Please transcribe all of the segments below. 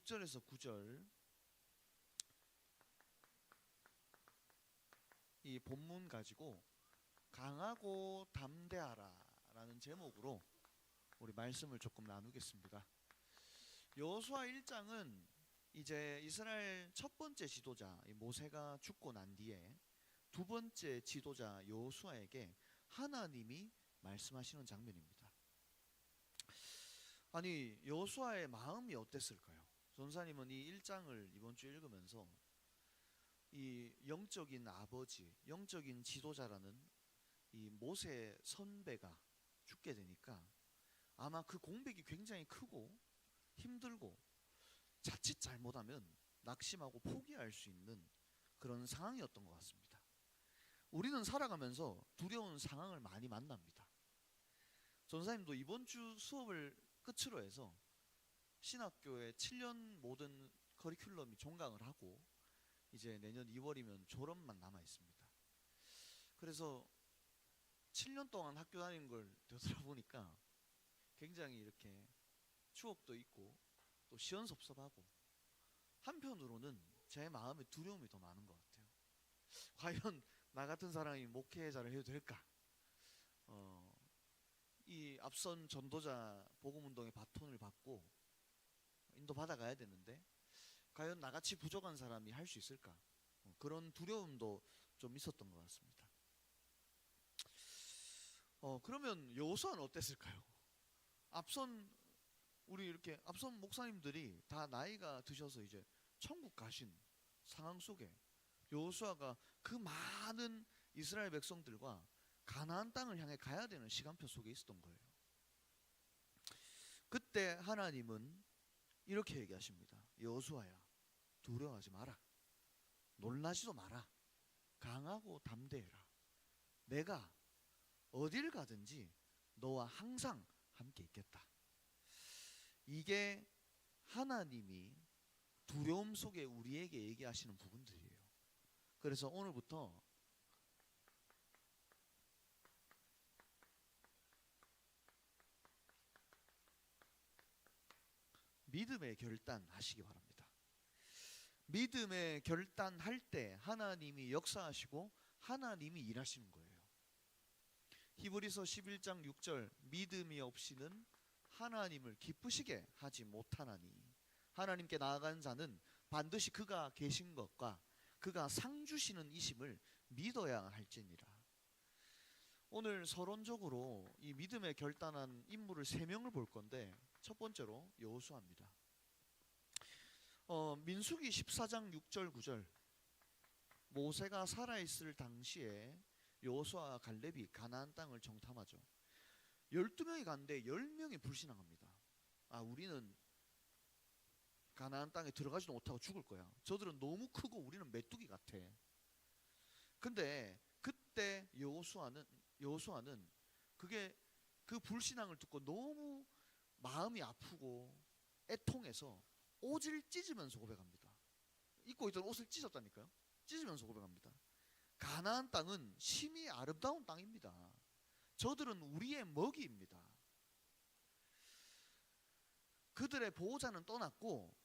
6절에서 9절 이 본문 가지고 강하고 담대하라 라는 제목으로 우리 말씀을 조금 나누겠습니다. 여호수아 1장은 이제 이스라엘 첫 번째 지도자 모세가 죽고 난 뒤에 두 번째 지도자 여호수아에게 하나님이 말씀하시는 장면입니다. 아니, 여호수아의 마음이 어땠을까요? 전사님은 이 1장을 이번 주 읽으면서 이 영적인 아버지, 영적인 지도자라는 이 모세 선배가 죽게 되니까 아마 그 공백이 굉장히 크고 힘들고 자칫 잘못하면 낙심하고 포기할 수 있는 그런 상황이었던 것 같습니다. 우리는 살아가면서 두려운 상황을 많이 만납니다. 전사님도 이번 주 수업을 끝으로 해서 신학교의 7년 모든 커리큘럼이 종강을 하고 이제 내년 2월이면 졸업만 남아 있습니다. 그래서 7년 동안 학교 다닌 걸 되돌아보니까 굉장히 이렇게 추억도 있고 또 시원섭섭하고 한편으로는 제 마음에 두려움이 더 많은 것 같아요. 과연 나 같은 사람이 목회자를 해도 될까? 이 앞선 전도자 복음운동의 바톤을 받고 인도받아가야 되는데 과연 나같이 부족한 사람이 할 수 있을까? 그런 두려움도 좀 있었던 것 같습니다. 그러면 여호수아는 어땠을까요? 우리 이렇게 앞선 목사님들이 다 나이가 드셔서 이제 천국 가신 상황 속에 여호수아가 그 많은 이스라엘 백성들과 가나안 땅을 향해 가야 되는 시간표 속에 있었던 거예요. 그때 하나님은 이렇게 얘기하십니다. 여호수아야, 두려워하지 마라. 놀라지도 마라. 강하고 담대해라. 내가 어딜 가든지 너와 항상 함께 있겠다. 이게 하나님이 두려움 속에 우리에게 얘기하시는 부분들이에요. 그래서 오늘부터 믿음의 결단 하시기 바랍니다. 믿음의 결단할 때 하나님이 역사하시고 하나님이 일하시는 거예요. 히브리서 11장 6절 믿음이 없이는 하나님을 기쁘시게 하지 못하나니 하나님께 나아간 자는 반드시 그가 계신 것과 그가 상 주시는 이심을 믿어야 할지니라. 오늘 서론적으로 이 믿음에 결단한 인물을 3명을 볼 건데 첫 번째로 여호수아입니다. 민수기 14장 6절 9절 모세가 살아있을 당시에 여호수아와 갈렙이 가나안 땅을 정탐하죠. 12명이 갔는데 10명이 불신앙합니다. 우리는 가나안 땅에 들어가지도 못하고 죽을 거야. 저들은 너무 크고 우리는 메뚜기 같아. 근데 그때 여호수아는 그 불신앙을 듣고 너무 마음이 아프고 애통해서 옷을 찢으면서 고백합니다. 입고 있던 옷을 찢었다니까요. 찢으면서 고백합니다. 가나안 땅은 심히 아름다운 땅입니다. 저들은 우리의 먹이입니다. 그들의 보호자는 떠났고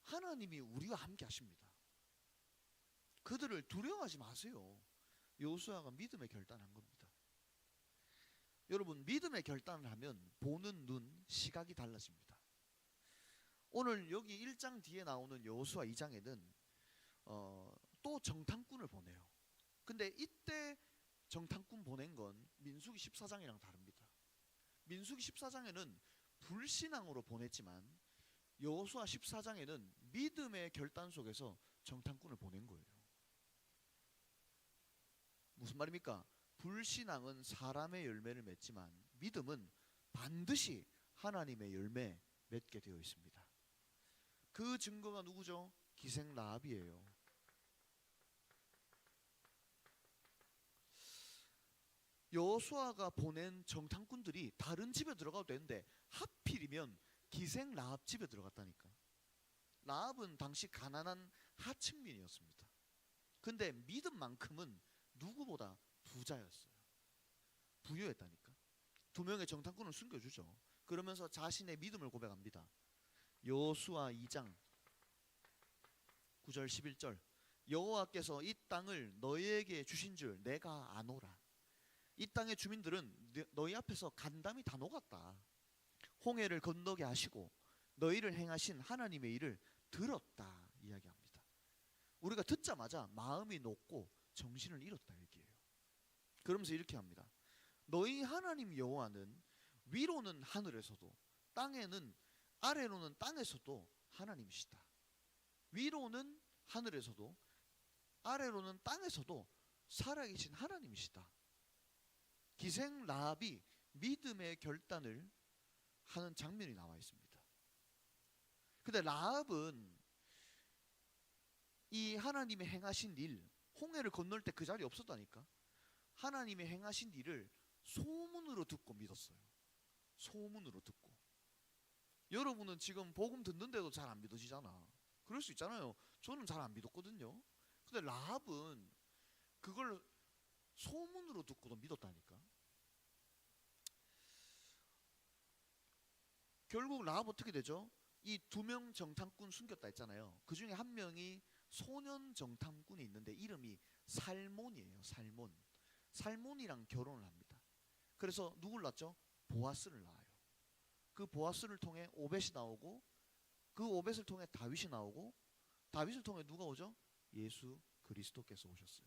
하나님이 우리와 함께 하십니다. 그들을 두려워하지 마세요. 여호수아가 믿음의 결단한 겁니다. 여러분, 믿음의 결단을 하면 보는 눈, 시각이 달라집니다. 오늘 여기 1장 뒤에 나오는 여호수아 2장에는 또 정탐꾼을 보내요. 근데 이때 정탐꾼 보낸 건 민수기 14장이랑 다릅니다. 민수기 14장에는 불신앙으로 보냈지만 여호수아 14장에는 믿음의 결단 속에서 정탐꾼을 보낸 거예요. 무슨 말입니까? 불신앙은 사람의 열매를 맺지만 믿음은 반드시 하나님의 열매 맺게 되어 있습니다. 그 증거가 누구죠? 기생 라합이에요. 여호수아가 보낸 정탐꾼들이 다른 집에 들어가도 되는데 하필이면 기생 라합 집에 들어갔다니까. 라합은 당시 가난한 하층민이었습니다. 근데 믿음만큼은 누구보다 부자였어요. 부유했다니까. 2명의 정탐꾼을 숨겨주죠. 그러면서 자신의 믿음을 고백합니다. 여호수아 2장 9절 11절 여호와께서 이 땅을 너희에게 주신 줄 내가 아노라. 이 땅의 주민들은 너희 앞에서 간담이 다 녹았다. 홍해를 건너게 하시고 너희를 행하신 하나님의 일을 들었다 이야기합니다. 우리가 듣자마자 마음이 녹고 정신을 잃었다 얘기예요. 그러면서 이렇게 합니다. 너희 하나님 여호와는 위로는 하늘에서도 땅에는 아래로는 땅에서도 하나님이시다. 위로는 하늘에서도 아래로는 땅에서도 살아계신 하나님이시다. 기생 라합이 믿음의 결단을 하는 장면이 나와 있습니다. 근데 라합은 이 하나님의 행하신 일, 홍해를 건널 때 그 자리에 없었다니까. 하나님의 행하신 일을 소문으로 듣고 믿었어요. 소문으로 듣고. 여러분은 지금 복음 듣는데도 잘 안 믿어지잖아. 그럴 수 있잖아요. 저는 잘 안 믿었거든요. 근데 라합은 그걸 소문으로 듣고도 믿었다니까. 결국 라합 어떻게 되죠? 이 2명 정탐꾼 숨겼다 했잖아요. 그 중에 한 명이 소년 정탐꾼이 있는데 이름이 살몬이에요. 살몬. 살몬이랑 결혼을 합니다. 그래서 누굴 낳죠? 보아스를 낳아요. 그 보아스를 통해 오벳이 나오고 그 오벳을 통해 다윗이 나오고 다윗을 통해 누가 오죠? 예수 그리스도께서 오셨어요.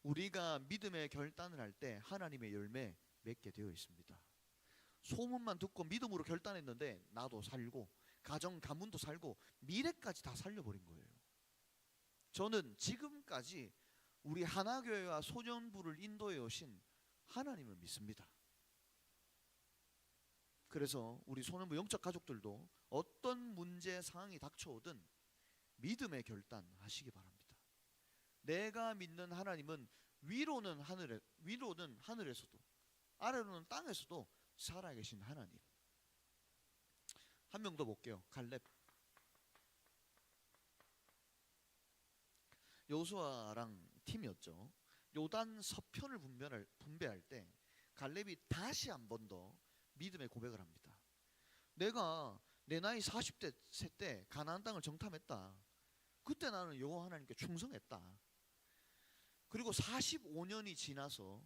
우리가 믿음의 결단을 할 때 하나님의 열매 맺게 되어 있습니다. 소문만 듣고 믿음으로 결단했는데 나도 살고 가정 가문도 살고 미래까지 다 살려버린 거예요. 저는 지금까지 우리 하나교회와 소년부를 인도해 오신 하나님을 믿습니다. 그래서 우리 소년부 영적 가족들도 어떤 문제 상황이 닥쳐오든 믿음의 결단하시기 바랍니다. 내가 믿는 하나님은 위로는 하늘에서도 아래로는 땅에서도 살아계신 하나님. 한 명 더 볼게요. 갈렙. 여호수아랑 팀이었죠. 요단 서편을 분배할 때 갈렙이 다시 한 번 더 믿음의 고백을 합니다. 내가 내 나이 40대 때 가나안 땅을 정탐했다. 그때 나는 여호와 하나님께 충성했다. 그리고 45년이 지나서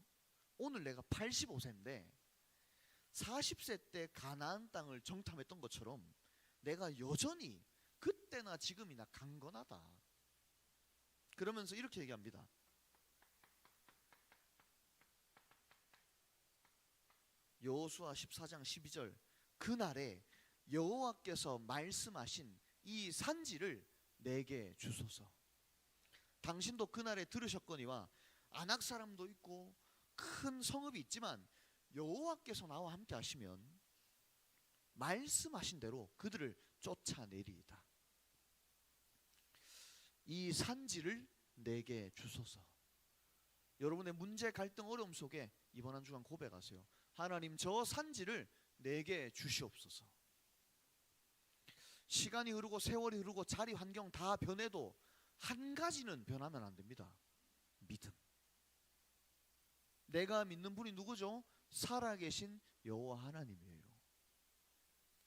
오늘 내가 85세인데 40세 때 가나안 땅을 정탐했던 것처럼 내가 여전히 그때나 지금이나 강건하다. 그러면서 이렇게 얘기합니다. 여호수아 14장 12절 그날에 여호와께서 말씀하신 이 산지를 내게 주소서. 당신도 그날에 들으셨거니와 아낙 사람도 있고 큰 성읍이 있지만 여호와께서 나와 함께 하시면 말씀하신 대로 그들을 쫓아내리이다. 이 산지를 내게 주소서. 여러분의 문제, 갈등, 어려움 속에 이번 한 주간 고백하세요. 하나님, 저 산지를 내게 주시옵소서. 시간이 흐르고 세월이 흐르고 자리 환경 다 변해도 한 가지는 변하면 안 됩니다. 믿음. 내가 믿는 분이 누구죠? 살아계신 여호와 하나님이에요.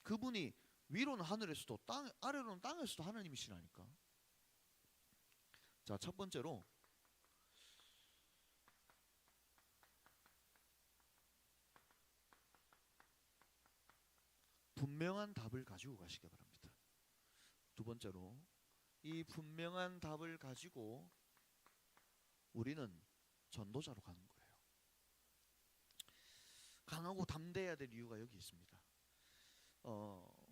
그분이 위로는 하늘에서도 아래로는 땅에서도 하나님이시라니까. 자, 첫 번째로 분명한 답을 가지고 가시기 바랍니다. 두 번째로 이 분명한 답을 가지고 우리는 전도자로 가는 거예요. 강하고 담대해야 될 이유가 여기 있습니다.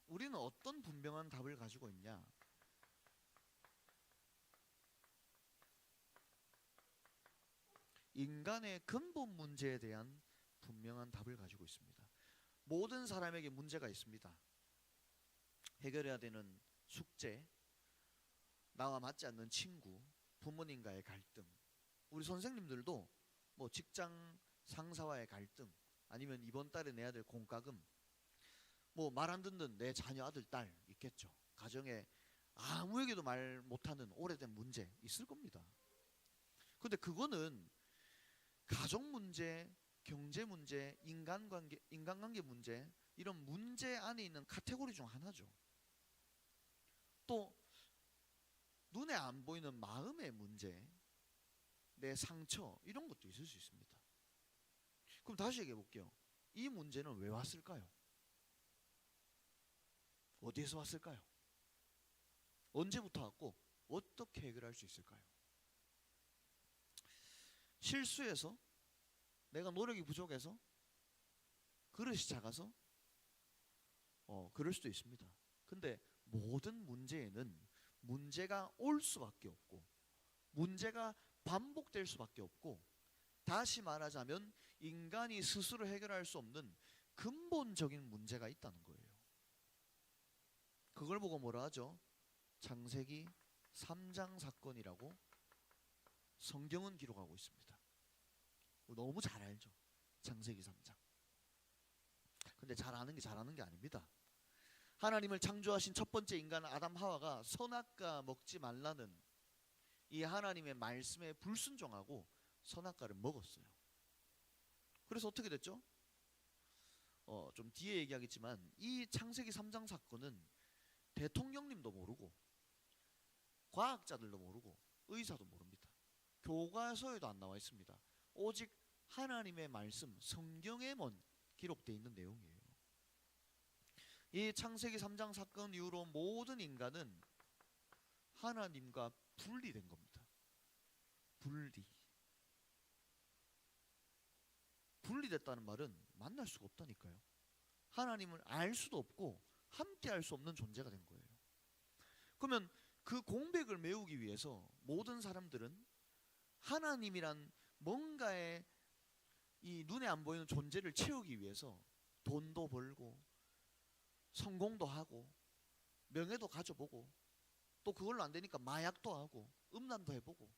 우리는 어떤 분명한 답을 가지고 있냐? 인간의 근본 문제에 대한 분명한 답을 가지고 있습니다. 모든 사람에게 문제가 있습니다. 해결해야 되는 숙제, 나와 맞지 않는 친구, 부모님과의 갈등, 우리 선생님들도 뭐 직장 상사와의 갈등, 아니면 이번 달에 내야 될 공과금, 뭐 말 안 듣는 내 자녀 아들 딸 있겠죠. 가정에 아무에게도 말 못하는 오래된 문제 있을 겁니다. 근데 그거는 가족 문제, 경제 문제, 인간관계 문제, 이런 문제 안에 있는 카테고리 중 하나죠. 또 눈에 안 보이는 마음의 문제, 내 상처, 이런 것도 있을 수 있습니다. 그럼 다시 얘기해 볼게요. 이 문제는 왜 왔을까요? 어디에서 왔을까요? 언제부터 왔고 어떻게 해결할 수 있을까요? 실수해서, 내가 노력이 부족해서, 그릇이 작아서 그럴 수도 있습니다. 근데 모든 문제에는 문제가 올 수밖에 없고, 문제가 반복될 수밖에 없고, 다시 말하자면 인간이 스스로 해결할 수 없는 근본적인 문제가 있다는 거예요. 그걸 보고 뭐라 하죠? 창세기 3장 사건이라고 성경은 기록하고 있습니다. 너무 잘 알죠? 창세기 3장. 근데 잘 아는 게 아닙니다. 하나님을 창조하신 첫 번째 인간 아담 하와가 선악과 먹지 말라는 이 하나님의 말씀에 불순종하고 선악과를 먹었어요. 그래서 어떻게 됐죠? 좀 뒤에 얘기하겠지만 이 창세기 3장 사건은 대통령님도 모르고, 과학자들도 모르고, 의사도 모릅니다. 교과서에도 안 나와 있습니다. 오직 하나님의 말씀, 성경에만 기록되어 있는 내용이에요. 이 창세기 3장 사건 이후로 모든 인간은 하나님과 분리된 겁니다. 분리됐다는 말은 만날 수가 없다니까요. 하나님을 알 수도 없고 함께 할 수 없는 존재가 된 거예요. 그러면 그 공백을 메우기 위해서 모든 사람들은 하나님이란 뭔가의 이 눈에 안 보이는 존재를 채우기 위해서 돈도 벌고 성공도 하고 명예도 가져보고, 또 그걸로 안 되니까 마약도 하고 음란도 해보고.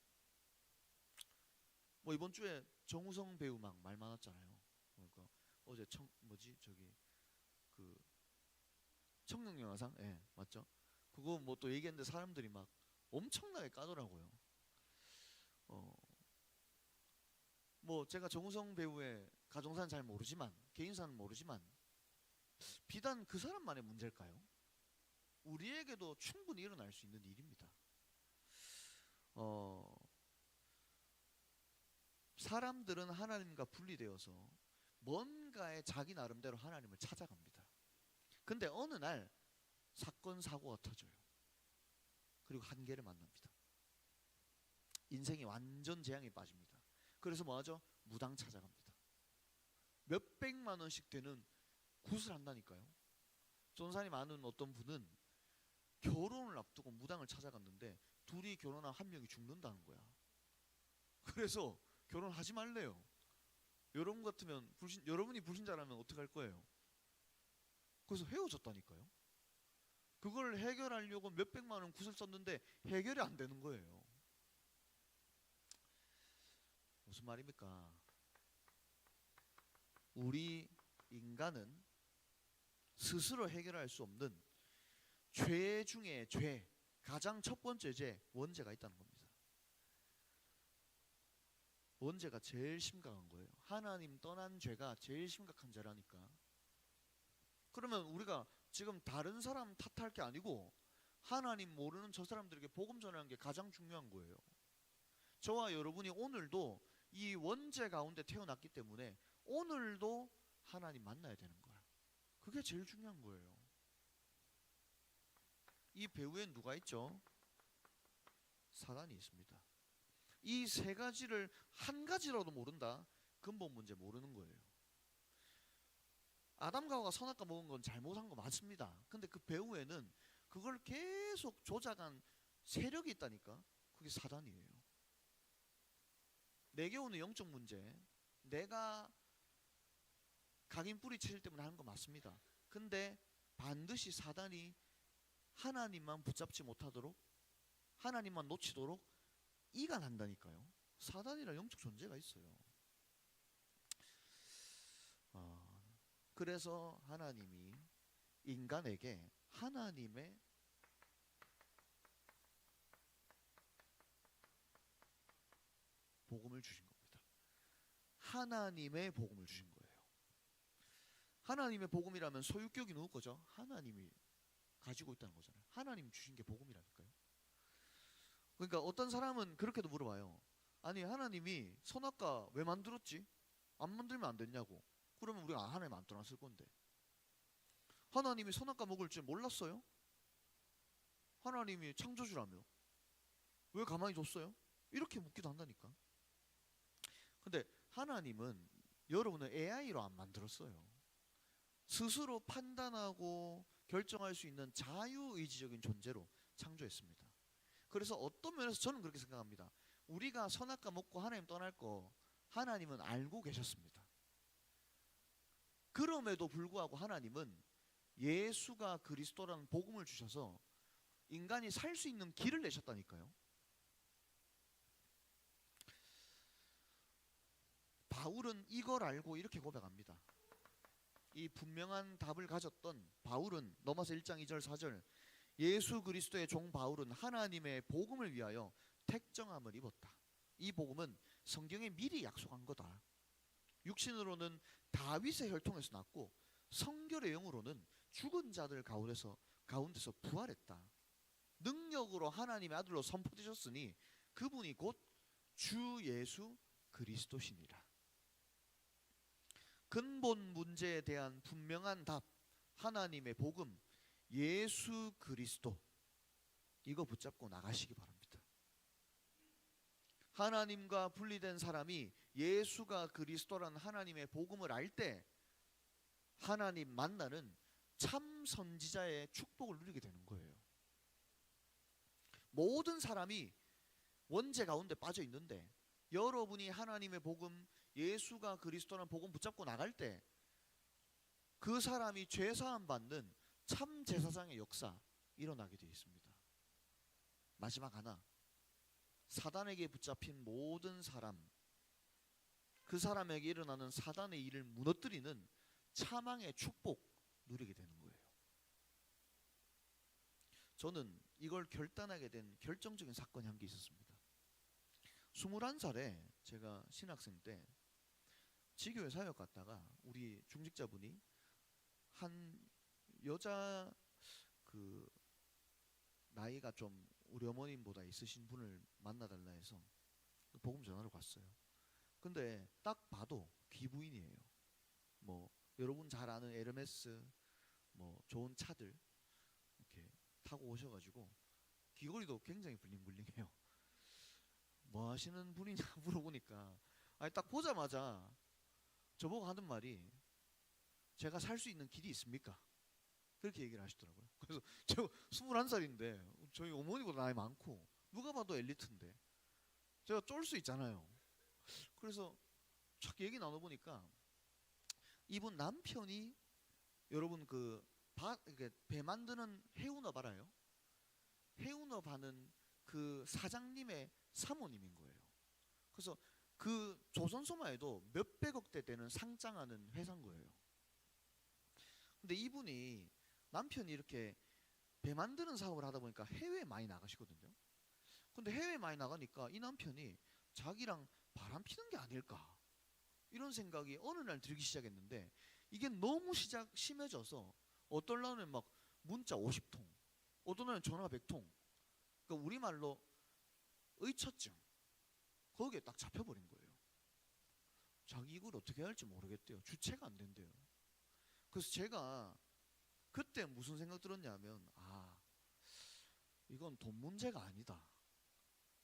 뭐 이번 주에 정우성 배우 막 말 많았잖아요. 그러니까 어제 그 청룡영화상, 예, 맞죠? 그거 뭐 또 얘기했는데 사람들이 막 엄청나게 까더라고요. 뭐 제가 정우성 배우의 가정사는 잘 모르지만, 개인사는 모르지만, 비단 그 사람만의 문제일까요? 우리에게도 충분히 일어날 수 있는 일입니다. 사람들은 하나님과 분리되어서 뭔가에 자기 나름대로 하나님을 찾아갑니다. 근데 어느 날 사건 사고가 터져요. 그리고 한계를 만납니다. 인생이 완전 재앙에 빠집니다. 그래서 뭐하죠? 무당 찾아갑니다. 몇백만 원씩 되는 굿을 한다니까요. 전산이 아는 어떤 분은 결혼을 앞두고 무당을 찾아갔는데 둘이 결혼하면 한 명이 죽는다는 거야. 그래서 결혼하지 말래요. 여러분 같으면 여러분이 불신자라면 어떻게 할 거예요? 그래서 헤어졌다니까요. 그걸 해결하려고 몇백만 원 굿을 썼는데 해결이 안 되는 거예요. 무슨 말입니까? 우리 인간은 스스로 해결할 수 없는 죄 중에 죄, 가장 첫 번째 죄, 원죄가 있다는 겁니다. 원죄가 제일 심각한 거예요. 하나님 떠난 죄가 제일 심각한 죄라니까. 그러면 우리가 지금 다른 사람 탓할 게 아니고 하나님 모르는 저 사람들에게 복음 전하는 게 가장 중요한 거예요. 저와 여러분이 오늘도 이 원죄 가운데 태어났기 때문에 오늘도 하나님 만나야 되는 거야. 그게 제일 중요한 거예요. 이 배후엔 누가 있죠? 사단이 있습니다. 이 세 가지를 한 가지라도 모른다? 근본 문제 모르는 거예요. 아담과 하와가 선악과 먹은 건 잘못한 거 맞습니다. 근데 그 배후에는 그걸 계속 조작한 세력이 있다니까. 그게 사단이에요. 내게 오는 영적 문제, 내가 각인 뿌리칠 때문에 하는 거 맞습니다. 근데 반드시 사단이 하나님만 붙잡지 못하도록, 하나님만 놓치도록 이간한다니까요. 사단이란 영적 존재가 있어요. 그래서 하나님이 인간에게 하나님의 복음을 주신 겁니다. 하나님의 복음을 주신 거예요. 하나님의 복음이라면 소유격이 누구 거죠? 하나님이 가지고 있다는 거잖아요. 하나님 주신 게 복음이라니까요. 그러니까 어떤 사람은 그렇게도 물어봐요. 아니 하나님이 선악과 왜 만들었지? 안 만들면 안 됐냐고. 그러면 우리가 하나님 안 떠났을 건데. 하나님이 선악과 먹을 줄 몰랐어요? 하나님이 창조주라며 왜 가만히 뒀어요? 이렇게 묻기도 한다니까. 근데 하나님은 여러분을 AI로 안 만들었어요. 스스로 판단하고 결정할 수 있는 자유의지적인 존재로 창조했습니다. 그래서 어떤 면에서 저는 그렇게 생각합니다. 우리가 선악과 먹고 하나님 떠날 거 하나님은 알고 계셨습니다. 그럼에도 불구하고 하나님은 예수가 그리스도라는 복음을 주셔서 인간이 살 수 있는 길을 내셨다니까요. 바울은 이걸 알고 이렇게 고백합니다. 이 분명한 답을 가졌던 바울은 로마서 1장 2절 4절 예수 그리스도의 종 바울은 하나님의 복음을 위하여 택정함을 입었다. 이 복음은 성경에 미리 약속한 거다. 육신으로는 다윗의 혈통에서 났고 성결의 영으로는 죽은 자들 가운데서 부활했다. 능력으로 하나님의 아들로 선포되셨으니 그분이 곧 주 예수 그리스도시니라. 근본 문제에 대한 분명한 답, 하나님의 복음, 예수 그리스도, 이거 붙잡고 나가시기 바랍니다. 하나님과 분리된 사람이 예수가 그리스도라는 하나님의 복음을 알 때 하나님 만나는 참 선지자의 축복을 누리게 되는 거예요. 모든 사람이 원죄 가운데 빠져 있는데 여러분이 하나님의 복음, 예수가 그리스도라는 복음 붙잡고 나갈 때 그 사람이 죄사함 받는 참 제사장의 역사 일어나게 되어 있습니다. 마지막 하나, 사단에게 붙잡힌 모든 사람, 그 사람에게 일어나는 사단의 일을 무너뜨리는 차망의 축복 누리게 되는 거예요. 저는 이걸 결단하게 된 결정적인 사건이 한 게 있었습니다. 21살에 제가 신학생 때 지교회 사역 갔다가 우리 중직자분이 한 여자 그 나이가 좀 우리 어머님보다 있으신 분을 만나달라 해서 복음 전화를 갔어요. 근데 딱 봐도 귀부인이에요. 뭐 여러분 잘 아는 에르메스 뭐 좋은 차들 이렇게 타고 오셔가지고 귀걸이도 굉장히 블링블링해요. 뭐 하시는 분이냐 물어보니까 아니 딱 보자마자 저보고 하는 말이 제가 살 수 있는 길이 있습니까? 그렇게 얘기를 하시더라고요. 그래서 제가 21살인데 저희 어머니보다 나이 많고 누가 봐도 엘리트인데 제가 쫄 수 있잖아요. 그래서 착 얘기 나눠보니까 이분 남편이 여러분 배 만드는 해운업 알아요? 해운업 하는 그 사장님의 사모님인 거예요. 그래서 그 조선소만 해도 몇백억대 되는 상장하는 회사인 거예요. 근데 이분이 남편이 이렇게 배 만드는 사업을 하다 보니까 해외에 많이 나가시거든요. 근데 해외에 많이 나가니까 이 남편이 자기랑 바람 피는 게 아닐까 이런 생각이 어느 날 들기 시작했는데 이게 너무 심해져서 어떤 날은 막 문자 50통, 어떤 날은 전화 100통. 그러니까 우리말로 의처증 거기에 딱 잡혀버린 거예요. 자기 이걸 어떻게 할지 모르겠대요. 주체가 안 된대요. 그래서 제가 그때 무슨 생각 들었냐면 이건 돈 문제가 아니다.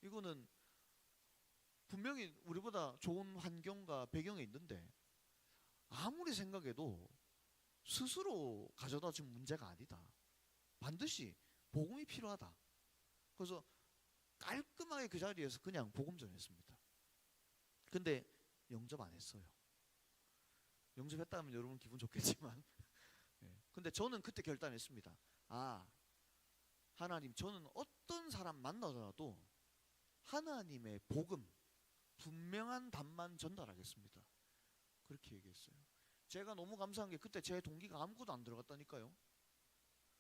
이거는 분명히 우리보다 좋은 환경과 배경에 있는데 아무리 생각해도 스스로 가져다 준 문제가 아니다. 반드시 복음이 필요하다. 그래서 깔끔하게 그 자리에서 그냥 복음 전했습니다. 근데 영접 안 했어요. 영접했다면 여러분 기분 좋겠지만 근데 저는 그때 결단했습니다. 하나님 저는 어떤 사람 만나더라도 하나님의 복음 분명한 답만 전달하겠습니다. 그렇게 얘기했어요. 제가 너무 감사한 게 그때 제 동기가 아무것도 안 들어갔다니까요.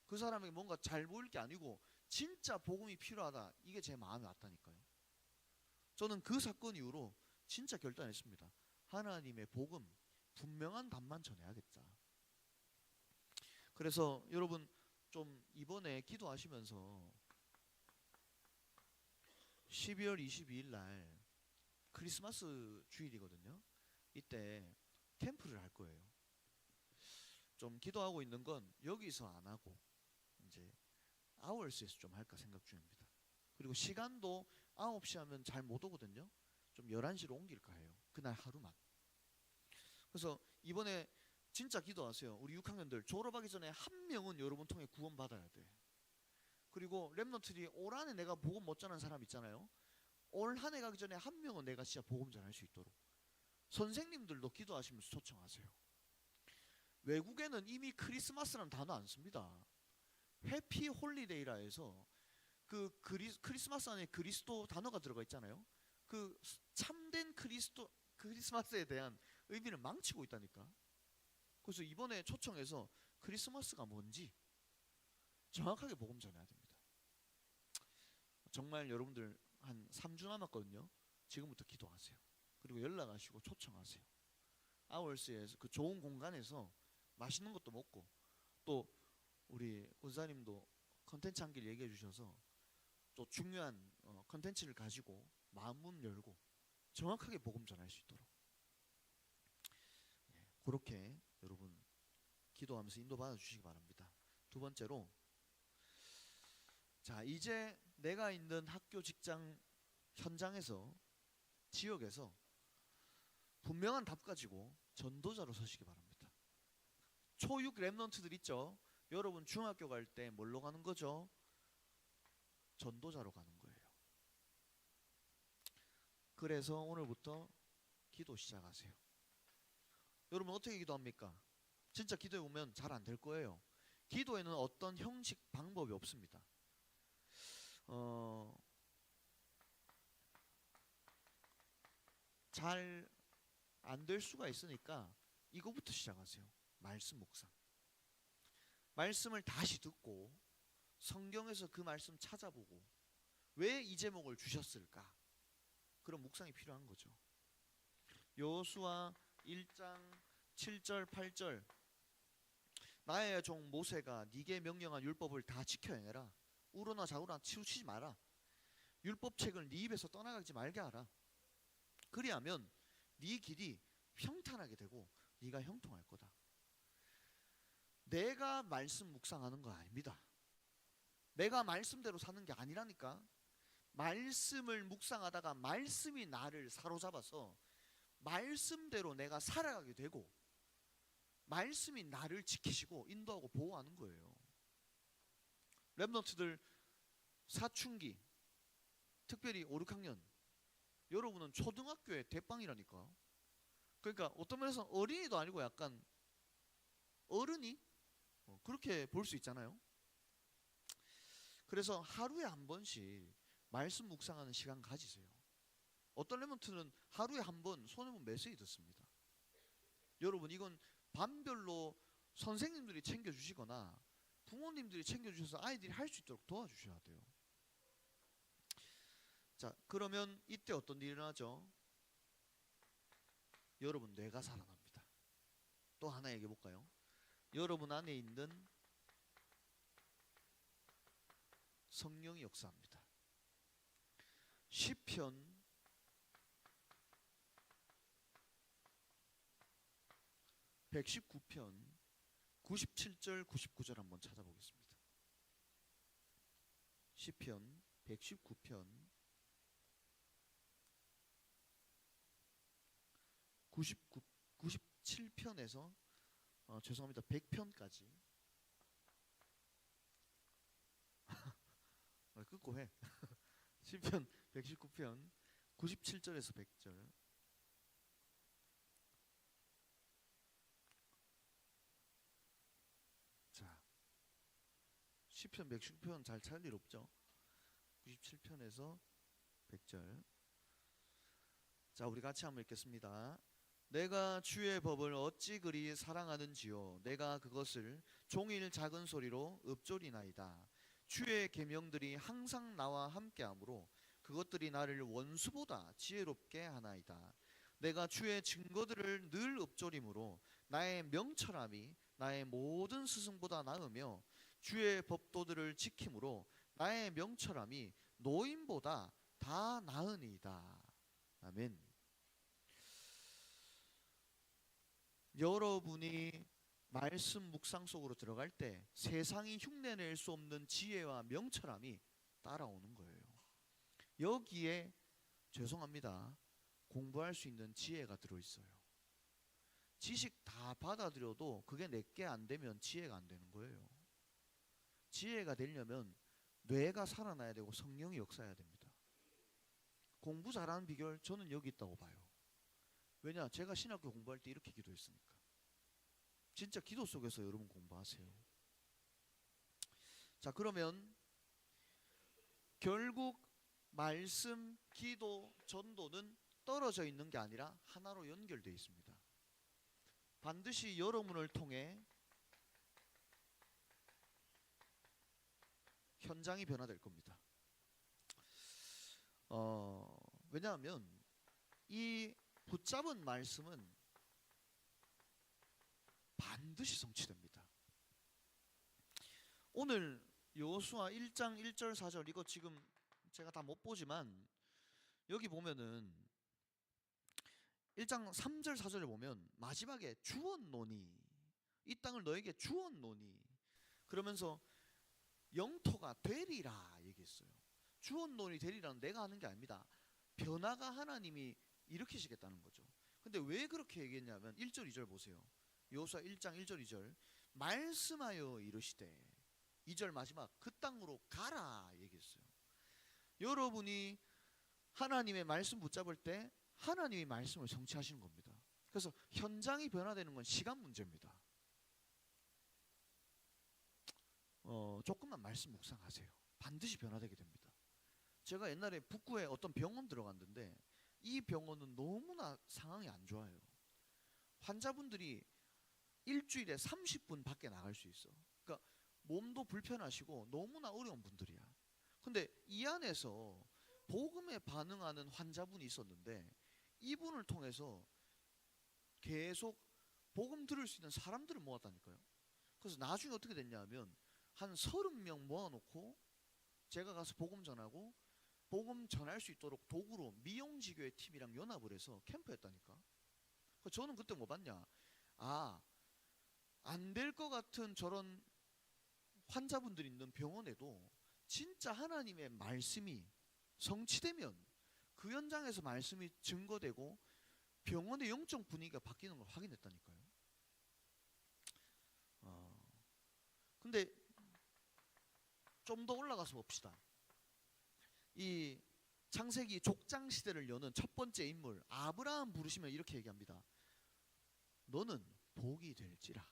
그 사람에게 뭔가 잘 보일 게 아니고 진짜 복음이 필요하다. 이게 제 마음에 왔다니까요. 저는 그 사건 이후로 진짜 결단했습니다. 하나님의 복음 분명한 답만 전해야겠다. 그래서 여러분 좀 이번에 기도하시면서 12월 22일 날 크리스마스 주일이거든요. 이때 캠프를 할 거예요. 좀 기도하고 있는 건 여기서 안 하고 이제 아워스에서 좀 할까 생각 중입니다. 그리고 시간도 9시 하면 잘 못 오거든요. 좀 11시로 옮길까 해요. 그날 하루만. 그래서 이번에 진짜 기도하세요. 우리 6학년들 졸업하기 전에 한 명은 여러분 통해 구원 받아야 돼. 그리고 랩런트들이 올 한해 내가 복음 못 전한 사람 있잖아요. 올 한 해 가기 전에 한 명은 내가 진짜 복음 전할 수 있도록 선생님들도 기도하시면서 초청하세요. 외국에는 이미 크리스마스라는 단어 안 씁니다. 해피 홀리데이라 해서 그 크리스마스 안에 그리스도 단어가 들어가 있잖아요. 그 참된 크리스마스에 대한 의미를 망치고 있다니까. 그래서 이번에 초청해서 크리스마스가 뭔지 정확하게 복음 전해야 됩니다. 정말 여러분들 한 3주 남았거든요. 지금부터 기도하세요. 그리고 연락하시고 초청하세요. 아월스에서 그 좋은 공간에서 맛있는 것도 먹고, 또 우리 권사님도 컨텐츠 한 길 얘기해 주셔서 또 중요한 컨텐츠를 가지고 마음 열고 정확하게 복음 전할 수 있도록, 그렇게 여러분 기도하면서 인도받아 주시기 바랍니다. 두 번째로, 자, 이제 내가 있는 학교, 직장, 현장에서, 지역에서 분명한 답 가지고 전도자로 서시기 바랍니다. 초6 랩런트들 있죠? 여러분 중학교 갈 때 뭘로 가는 거죠? 전도자로 가는 거예요. 그래서 오늘부터 기도 시작하세요. 여러분 어떻게 기도합니까? 진짜 기도해 보면 잘 안 될 거예요. 기도에는 어떤 형식, 방법이 없습니다. 잘 안 될 수가 있으니까 이거부터 시작하세요. 말씀 묵상. 말씀을 다시 듣고 성경에서 그 말씀 찾아보고 왜 이 제목을 주셨을까? 그런 묵상이 필요한 거죠. 여호수아 1장 7절 8절, 나의 종 모세가 네게 명령한 율법을 다 지켜 행해라. 우로나 좌우로나 치우치지 마라. 율법책을 네 입에서 떠나가지 말게 하라. 그리하면 네 길이 평탄하게 되고 네가 형통할 거다. 내가 말씀 묵상하는 거 아닙니다. 내가 말씀대로 사는 게 아니라니까. 말씀을 묵상하다가 말씀이 나를 사로잡아서 말씀대로 내가 살아가게 되고 말씀이 나를 지키시고 인도하고 보호하는 거예요. 랩런트들 사춘기, 특별히 5, 6학년, 여러분은 초등학교의 대빵이라니까. 그러니까 어떤 면에서 어린이도 아니고 약간 어른이 그렇게 볼 수 있잖아요. 그래서 하루에 한 번씩 말씀 묵상하는 시간 가지세요. 어떤 랩런트는 하루에 한 번 손해 보면 메시지 듣습니다. 여러분 이건 반별로 선생님들이 챙겨주시거나 부모님들이 챙겨주셔서 아이들이 할 수 있도록 도와주셔야 돼요. 자, 그러면 이때 어떤 일이 일어나죠? 여러분 뇌가 살아납니다. 또 하나 얘기해 볼까요? 여러분 안에 있는 성령이 역사합니다. 시편 119편 97절 99절 한번 찾아보겠습니다. 시편 119편 97편에서 죄송합니다. 100편까지 끊고 해. 시편 119편 97절에서 100절. 자, 시편 119편 잘 찾을 일 없죠? 97편에서 100절. 자, 우리 같이 한번 읽겠습니다. 내가 주의 법을 어찌 그리 사랑하는지요. 내가 그것을 종일 작은 소리로 읊조리나이다. 주의 계명들이 항상 나와 함께하므로 그것들이 나를 원수보다 지혜롭게 하나이다. 내가 주의 증거들을 늘 읊조림으로 나의 명철함이 나의 모든 스승보다 나으며 주의 법도들을 지킴으로 나의 명철함이 노인보다 다 나으니이다. 아멘. 여러분이 말씀 묵상 속으로 들어갈 때 세상이 흉내낼 수 없는 지혜와 명철함이 따라오는 거예요. 여기에 죄송합니다, 공부할 수 있는 지혜가 들어있어요. 지식 다 받아들여도 그게 내게 안 되면 지혜가 안 되는 거예요. 지혜가 되려면 뇌가 살아나야 되고 성령이 역사해야 됩니다. 공부 잘하는 비결 저는 여기 있다고 봐요. 왜냐, 제가 신학교 공부할 때 이렇게 기도했으니까. 진짜 기도 속에서 여러분 공부하세요. 자, 그러면 결국 말씀, 기도, 전도는 떨어져 있는 게 아니라 하나로 연결되어 있습니다. 반드시 여러분을 통해 현장이 변화될 겁니다. 왜냐하면 이 붙잡은 말씀은 반드시 성취됩니다. 오늘 여호수아 1장 1절 4절 이거 지금 제가 다 못 보지만 여기 보면은 1장 3절 4절을 보면 마지막에 주었노니 이 땅을 너에게 주었노니 그러면서 영토가 되리라 얘기했어요. 주었노니 되리라는 내가 하는 게 아닙니다. 변화가 하나님이 일으키시겠다는 거죠. 근데 왜 그렇게 얘기했냐면 1절 2절 보세요. 여호수아 1장 1절 2절 말씀하여 이르시되 2절 마지막 그 땅으로 가라 얘기했어요. 여러분이 하나님의 말씀 붙잡을 때 하나님이 말씀을 성취하시는 겁니다. 그래서 현장이 변화되는 건 시간 문제입니다. 조금만 말씀 묵상하세요. 반드시 변화되게 됩니다. 제가 옛날에 북구에 어떤 병원 들어갔는데 이 병원은 너무나 상황이 안 좋아요. 환자분들이 일주일에 30분 밖에 나갈 수 있어. 그러니까 몸도 불편하시고 너무나 어려운 분들이야. 근데 이 안에서 복음에 반응하는 환자분이 있었는데 이분을 통해서 계속 복음 들을 수 있는 사람들을 모았다니까요. 그래서 나중에 어떻게 됐냐면 한 30명 모아놓고 제가 가서 복음 전하고 복음 전할 수 있도록 도구로 미용지교회 팀이랑 연합을 해서 캠프했다니까. 저는 그때 뭐 봤냐, 안 될 것 같은 저런 환자분들이 있는 병원에도 진짜 하나님의 말씀이 성취되면 그 현장에서 말씀이 증거되고 병원의 영적 분위기가 바뀌는 걸 확인했다니까요. 근데 좀 더 올라가서 봅시다. 이 창세기 족장 시대를 여는 첫 번째 인물 아브라함 부르시면 이렇게 얘기합니다. 너는 복이 될지라.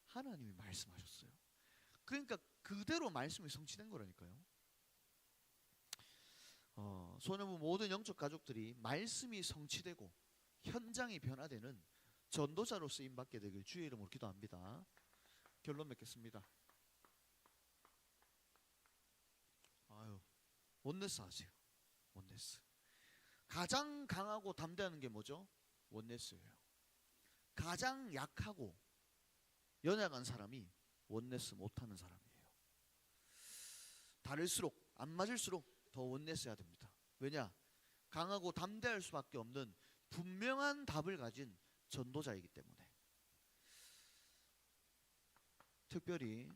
하나님이 말씀하셨어요. 그러니까 그대로 말씀이 성취된 거라니까요. 소년부 모든 영적 가족들이 말씀이 성취되고 현장이 변화되는 전도자로 쓰임받게 되길 주의 이름으로 기도합니다. 결론 맺겠습니다. 원네스 하세요. 원네스. 가장 강하고 담대한 게 뭐죠? 원네스예요. 가장 약하고 연약한 사람이 원네스 못하는 사람이에요. 다를수록 안 맞을수록 더 원네스 해야 됩니다. 왜냐? 강하고 담대할 수밖에 없는 분명한 답을 가진 전도자이기 때문에. 특별히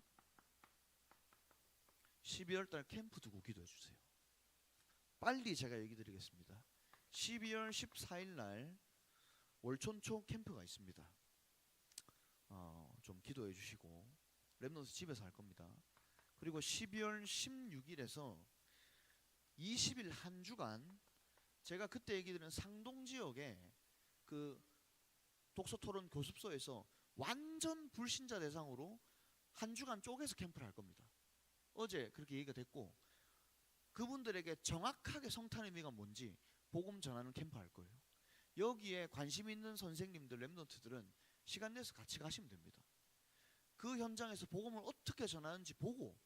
12월달 캠프 두고 기도해 주세요. 빨리 제가 얘기 드리겠습니다. 12월 14일 날 월촌초 캠프가 있습니다. 좀 기도해 주시고 랩넌트 집에서 할 겁니다. 그리고 12월 16일에서 20일 한 주간 제가 그때 얘기 드린 상동 지역에 그 독서토론 교습소에서 완전 불신자 대상으로 한 주간 쪼개서 캠프를 할 겁니다. 어제 그렇게 얘기가 됐고 그분들에게 정확하게 성탄의 의미가 뭔지 복음 전하는 캠프 할 거예요. 여기에 관심 있는 선생님들, 랩넌트들은 시간 내서 같이 가시면 됩니다. 그 현장에서 복음을 어떻게 전하는지 보고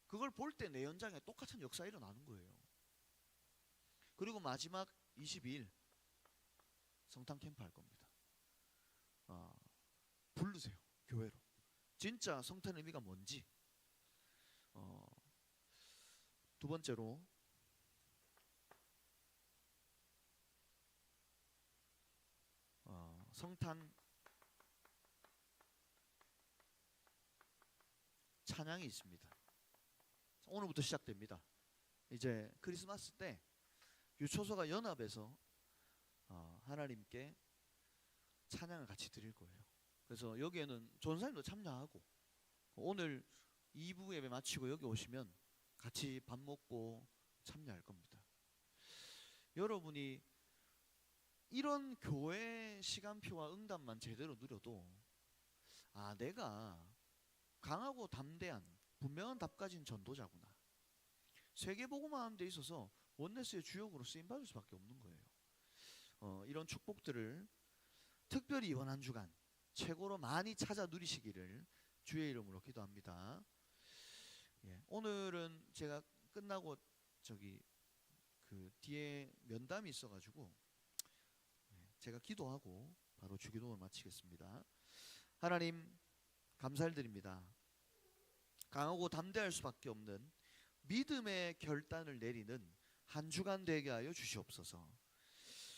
그걸 볼 때 내 현장에 똑같은 역사가 일어나는 거예요. 그리고 마지막 22일 성탄 캠프 할 겁니다. 부르세요. 교회로. 진짜 성탄의 의미가 뭔지. 두 번째로 성탄 찬양이 있습니다. 오늘부터 시작됩니다. 이제 크리스마스 때 유초소가 연합해서 하나님께 찬양을 같이 드릴 거예요. 그래서 여기에는 전사님도 참여하고 오늘 2부 예배 마치고 여기 오시면 같이 밥 먹고 참여할 겁니다. 여러분이 이런 교회 시간표와 응답만 제대로 누려도 내가 강하고 담대한 분명한 답 가진 전도자구나. 세계복음화 하는 데 있어서 원네스의 주역으로 쓰임받을 수밖에 없는 거예요. 이런 축복들을 특별히 이번 한 주간 최고로 많이 찾아 누리시기를 주의 이름으로 기도합니다. 오늘은 제가 끝나고 그 뒤에 면담이 있어가지고 제가 기도하고 바로 주기도를 마치겠습니다. 하나님 감사드립니다. 강하고 담대할 수밖에 없는 믿음의 결단을 내리는 한 주간 되게 하여 주시옵소서.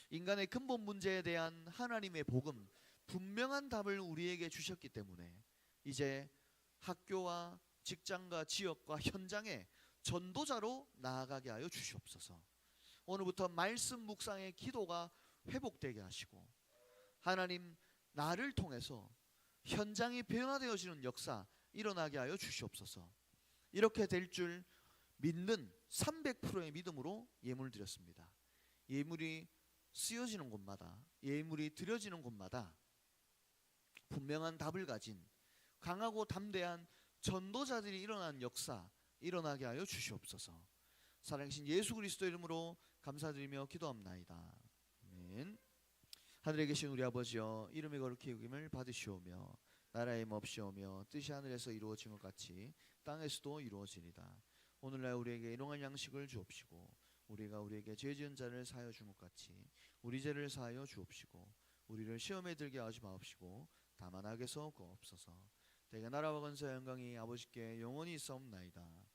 인간의 근본 문제에 대한 하나님의 복음, 분명한 답을 우리에게 주셨기 때문에 이제 학교와 직장과 지역과 현장에 전도자로 나아가게 하여 주시옵소서. 오늘부터 말씀 묵상의 기도가 회복되게 하시고 하나님 나를 통해서 현장이 변화되어지는 역사 일어나게 하여 주시옵소서. 이렇게 될 줄 믿는 300%의 믿음으로 예물 드렸습니다. 예물이 쓰여지는 곳마다, 예물이 드려지는 곳마다 분명한 답을 가진 강하고 담대한 전도자들이 일어난 역사 일어나게 하여 주시옵소서. 살아계신 예수 그리스도 이름으로 감사드리며 기도합나이다. 아멘. 하늘에 계신 우리 아버지여, 이름이 거룩히 여김을 받으시오며 나라의 몹시오며 뜻이 하늘에서 이루어진 것 같이 땅에서도 이루어지리다. 오늘날 우리에게 일용할 양식을 주옵시고 우리가 우리에게 죄 지은 자를 사하여 준 것 같이 우리 죄를 사하여 주옵시고 우리를 시험에 들게 하지 마옵시고 다만 악에서 구하옵소서. 대개 나라와 권세와 영광이 아버지께 영원히 있사옵나이다.